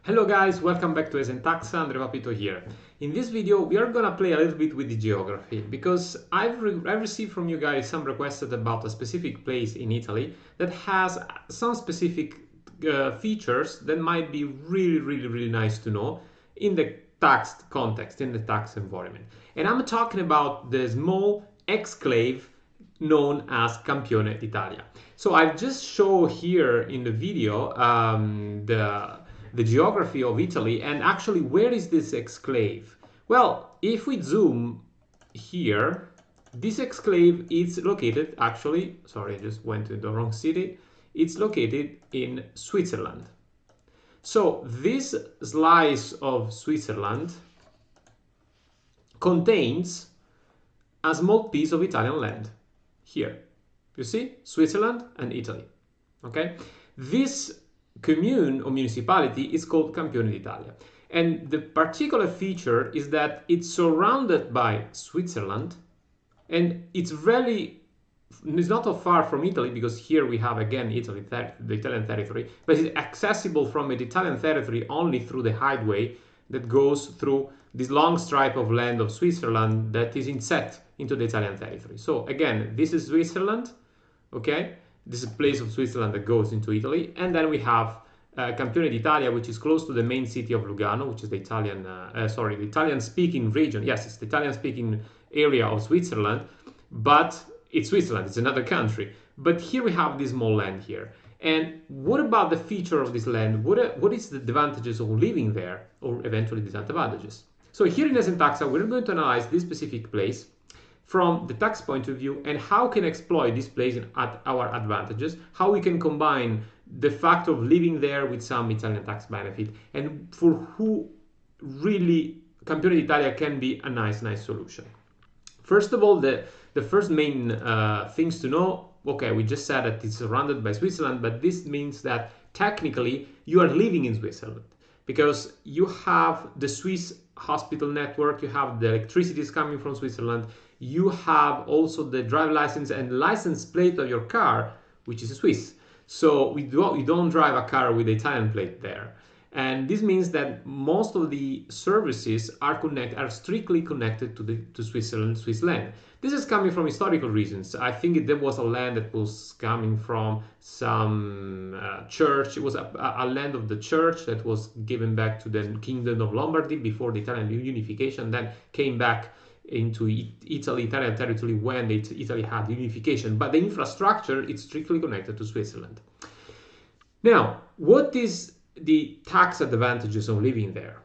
Hello guys, welcome back to ESENtaxa. Andrea Papito here. In this video we are gonna play a little bit with the geography because I've received from you guys some requests about a specific place in Italy that has some specific features that might be really nice to know in the tax context, in the tax environment. And I'm talking about the small exclave known as Campione, Italia. So I've just shown here in the video the geography of Italy, and actually where is this exclave? Well, if we zoom here, this exclave is located actually, sorry, I just went to the wrong city. It's located in Switzerland. So this slice of Switzerland contains a small piece of Italian land here. You see, Switzerland and Italy. Okay, this commune or municipality is called Campione d'Italia, and the particular feature is that it's surrounded by Switzerland, and it's not so far from Italy, because here we have again Italy, the Italian territory, but it's accessible from the Italian territory only through the highway that goes through this long stripe of land of Switzerland that is inset into the Italian territory. So again, this is Switzerland, okay? This is a place of Switzerland that goes into Italy, and then we have Campione d'Italia, which is close to the main city of Lugano, which is the Italian-speaking region. Yes, it's the Italian-speaking area of Switzerland, but it's Switzerland, it's another country. But here we have this small land here. And what about the feature of this land? What is the advantages of living there, or eventually disadvantages? So here in ESENtaxa, we're going to analyze this specific place from the tax point of view, and how can exploit this place at our advantages, how we can combine the fact of living there with some Italian tax benefit, and for who really Campione d'Italia can be a nice solution. First of all, the first main things to know, okay, we just said that it's surrounded by Switzerland, but this means that technically you are living in Switzerland, because you have the Swiss hospital network, you have the electricity is coming from Switzerland, you have also the drive license and license plate of your car, which is Swiss. So you don't drive a car with the Italian plate there. And this means that most of the services are strictly connected to Switzerland, Swiss land. This is coming from historical reasons. I think there was a land that was coming from some church. It was a land of the church that was given back to the Kingdom of Lombardy before the Italian unification, then came back into Italian territory when Italy had unification. But the infrastructure is strictly connected to Switzerland. Now, what is the tax advantages of living there?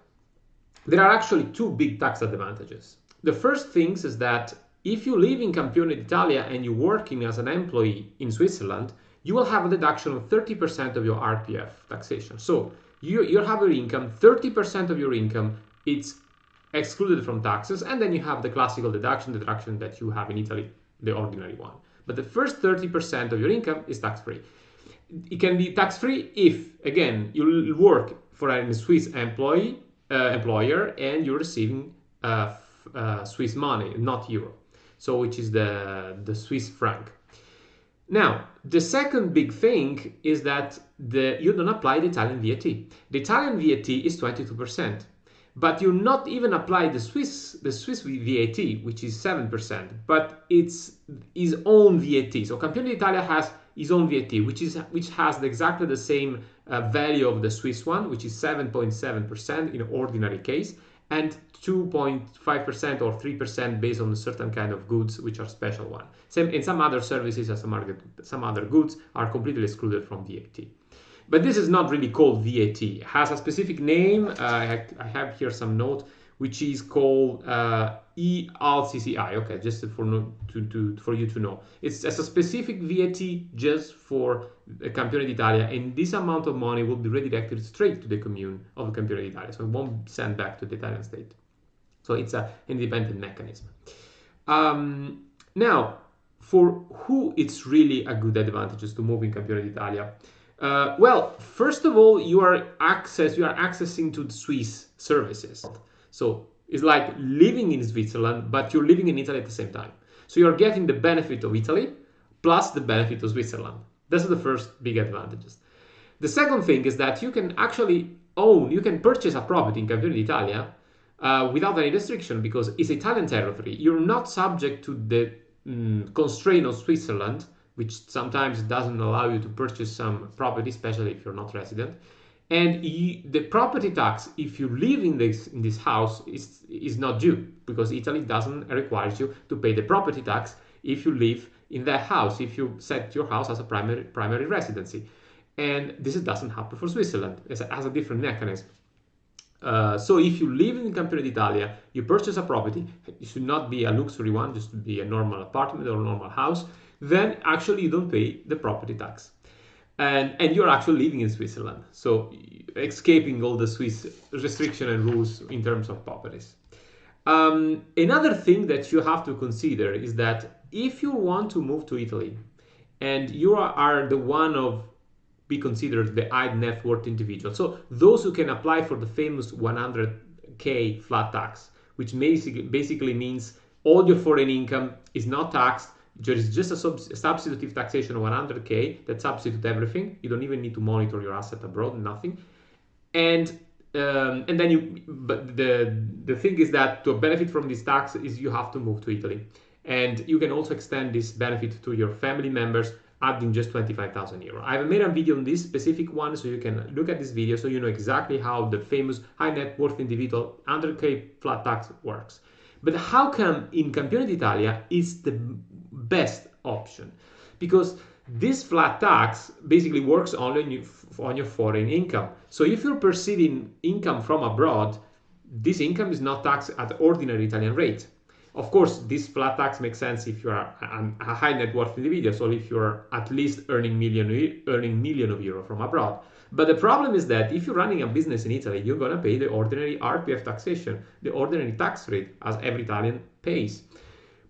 There are actually two big tax advantages. The first thing is that if you live in Campione d'Italia and you're working as an employee in Switzerland, you will have a deduction of 30% of your RPF taxation. So you have your income, 30% of your income, it's excluded from taxes, and then you have the classical deduction, the deduction that you have in Italy, the ordinary one. But the first 30% of your income is tax-free. It can be tax-free if, again, you work for a Swiss employer and you're receiving Swiss money, not euro, so which is the Swiss franc. Now, the second big thing is that you don't apply the Italian VAT. The Italian VAT is 22%. But you not even apply the Swiss VAT, which is 7%, but it's his own VAT. So Campione d'Italia has his own VAT, which has exactly the same value of the Swiss one, which is 7.7% in ordinary case, and 2.5% or 3% based on a certain kind of goods, which are special one. And some other services and some other goods are completely excluded from VAT. But this is not really called VAT. It has a specific name. I have here some note, which is called Ilcci. Okay, just for you to know. It's a specific VAT just for Campione d'Italia, and this amount of money will be redirected straight to the commune of Campione d'Italia, so it won't be sent back to the Italian state. So it's an independent mechanism. Now, for who it's really a good advantage to move in Campione d'Italia? Well, first of all, you are accessing to the Swiss services. So it's like living in Switzerland, but you're living in Italy at the same time. So you're getting the benefit of Italy plus the benefit of Switzerland. That's the first big advantages. The second thing is that you can actually you can purchase a property in Campione d'Italia without any restriction because it's Italian territory. You're not subject to the constraint of Switzerland, which sometimes doesn't allow you to purchase some property, especially if you're not resident. And the property tax, if you live in this house, is not due because Italy doesn't require you to pay the property tax if you live in that house, if you set your house as a primary residency. And this doesn't happen for Switzerland. It has a different mechanism. So if you live in Campione d'Italia, you purchase a property, it should not be a luxury one, just be a normal apartment or a normal house, then actually you don't pay the property tax. And you're actually living in Switzerland, so escaping all the Swiss restriction and rules in terms of properties. Another thing that you have to consider is that if you want to move to Italy and you are the one of be considered the Hight Net Worth Individual, so those who can apply for the famous 100k flat tax, which basically means all your foreign income is not taxed. There is just a substitutive taxation of 100k that substitutes everything. You don't even need to monitor your asset abroad, nothing. And then but the thing is that to benefit from this tax is you have to move to Italy. And you can also extend this benefit to your family members, adding just 25,000 euro. I've made a video on this specific one, so you can look at this video so you know exactly how the famous Hight Net Worth Individual 100k flat tax works. But how come in Campione d'Italia is the best option? Because this flat tax basically works only on your foreign income. So if you're perceiving income from abroad, this income is not taxed at ordinary Italian rate. Of course, this flat tax makes sense if you are a high net worth individual, so if you're at least earning million of euro from abroad. But the problem is that if you're running a business in Italy, you're going to pay the ordinary RPF taxation, the ordinary tax rate, as every Italian pays.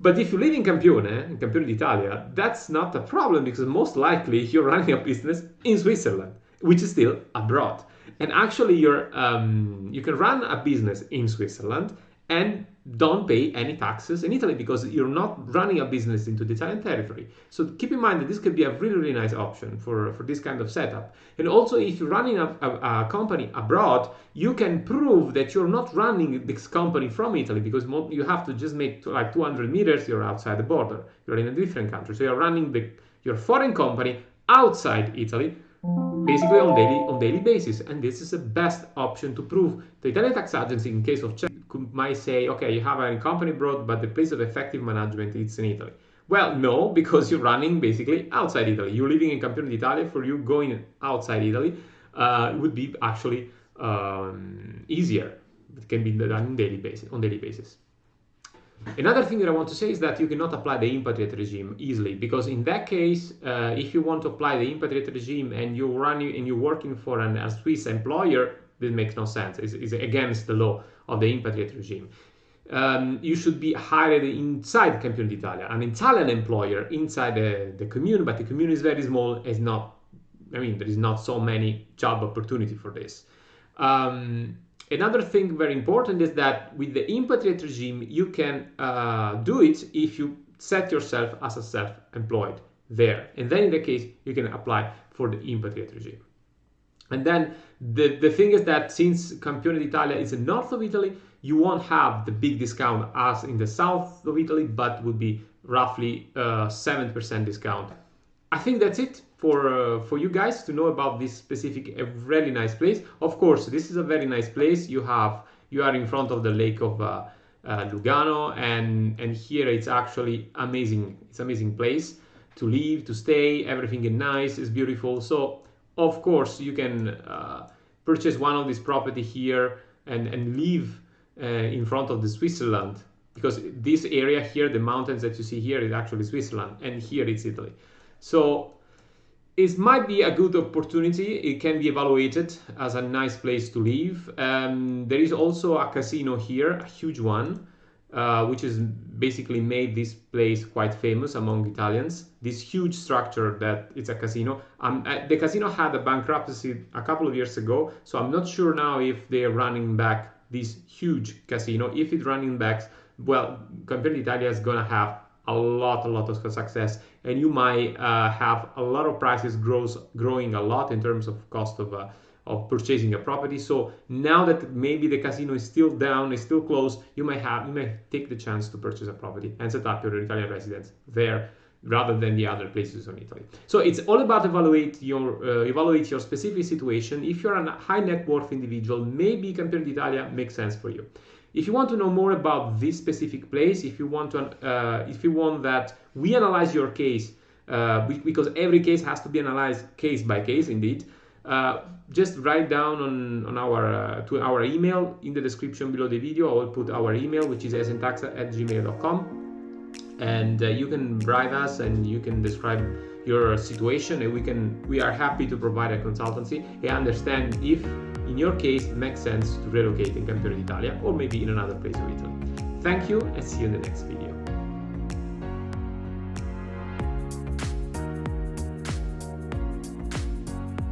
But if you live in Campione d'Italia, that's not a problem because most likely you're running a business in Switzerland, which is still abroad. And actually, you can run a business in Switzerland and don't pay any taxes in Italy because you're not running a business into the Italian territory. So keep in mind that this could be a really, really nice option for this kind of setup. And also, if you're running a company abroad, you can prove that you're not running this company from Italy because you have to just make like 200 meters, you're outside the border. You're in a different country. So you're running your foreign company outside Italy, basically on daily basis, and this is the best option to prove. The Italian tax agency, in case of check, might say, okay, you have a company abroad, but the place of effective management is in Italy. Well, no, because you're running basically outside Italy. You're living in Campione d'Italia. For you, going outside Italy would be actually easier. It can be done on daily basis. Another thing that I want to say is that you cannot apply the Inpatriate regime easily, because in that case, if you want to apply the Inpatriate regime and you're working for a Swiss employer, this makes no sense. It's against the law of the Inpatriate regime. You should be hired inside Campione d'Italia, an Italian employer inside the commune, but the commune is very small. There is not so many job opportunity for this. Another thing very important is that with the Inpatriate regime, you can do it if you set yourself as a self-employed there. And then in the case, you can apply for the Inpatriate regime. And then the thing is that since Campione d'Italia is the north of Italy, you won't have the big discount as in the south of Italy, but would be roughly 7% discount. I think that's it for you guys to know about this specific, a really nice place. Of course, this is a very nice place. You are in front of the lake of Lugano, and here it's actually amazing. It's an amazing place to live, to stay. Everything is nice, it's beautiful. So of course you can purchase one of these property here and live in front of the Switzerland, because this area here, the mountains that you see here, is actually Switzerland, and here it's Italy. So it might be a good opportunity. It can be evaluated as a nice place to live. There is also a casino here, a huge one, which is basically made this place quite famous among Italians. This huge structure that it's a casino. The casino had a bankruptcy a couple of years ago, so I'm not sure now if they're running back this huge casino. If it's running back, well, Campione d'Italia is gonna have a lot of success, and you might have a lot of prices growing a lot in terms of cost of of purchasing a property. So now that maybe the casino is still down, is still closed, you may take the chance to purchase a property and set up your Italian residence there rather than the other places in Italy. So it's all about evaluate your specific situation. If you're a high net worth individual, maybe Campione d'Italia makes sense for you. If you want to know more about this specific place, if you want that we analyze your case, because every case has to be analyzed case by case, indeed, just write down on our to our email in the description below the video. I will put our email, which is ESENtaxa@gmail.com. And you can write us and you can describe your situation, and we are happy to provide a consultancy and understand if in your case it makes sense to relocate in Campione d'Italia or maybe in another place of Italy. Thank you and see you in the next video.